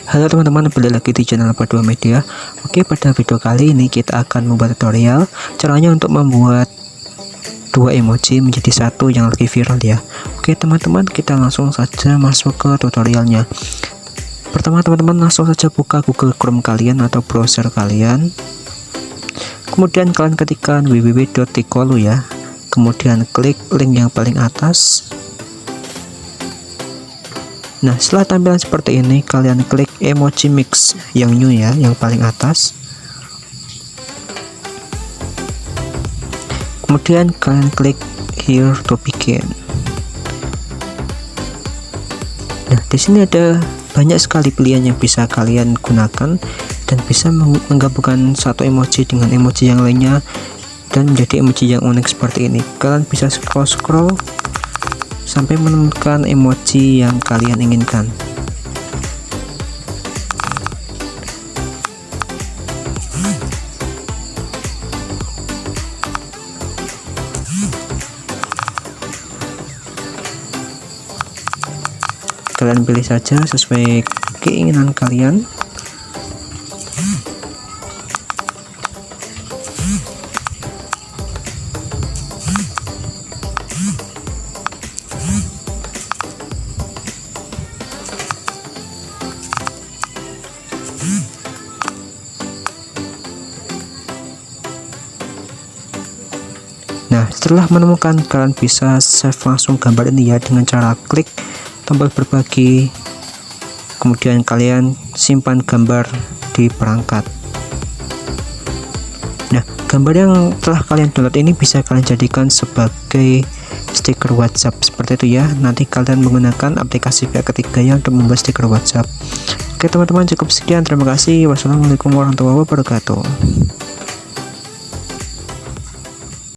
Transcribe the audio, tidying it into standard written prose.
Halo teman-teman, kembali lagi di channel Perdua Media. Oke, pada video kali ini kita akan membuat tutorial caranya untuk membuat dua emoji menjadi satu yang lagi viral ya. Oke teman-teman, kita langsung saja masuk ke tutorialnya. Pertama teman-teman langsung saja buka Google Chrome kalian atau browser kalian. Kemudian kalian ketikkan www.tikolu ya. Kemudian klik link yang paling atas. Nah, setelah tampilan seperti ini, kalian klik emoji mix yang new ya, yang paling atas. Kemudian kalian klik here to begin. Nah, di sini ada banyak sekali pilihan yang bisa kalian gunakan dan bisa menggabungkan satu emoji dengan emoji yang lainnya dan menjadi emoji yang unik seperti ini. Kalian bisa scroll sampai menemukan emoji yang kalian inginkan. Kalian pilih saja sesuai keinginan kalian. Nah, setelah menemukan, kalian bisa save langsung gambar ini ya dengan cara klik tombol berbagi, kemudian kalian simpan gambar di perangkat. Nah, gambar yang telah kalian download ini bisa kalian jadikan sebagai stiker WhatsApp seperti itu ya. Nanti kalian menggunakan aplikasi pihak ketiga ya untuk membuat stiker WhatsApp. Oke teman-teman, cukup sekian, terima kasih. Wassalamualaikum warahmatullahi wabarakatuh.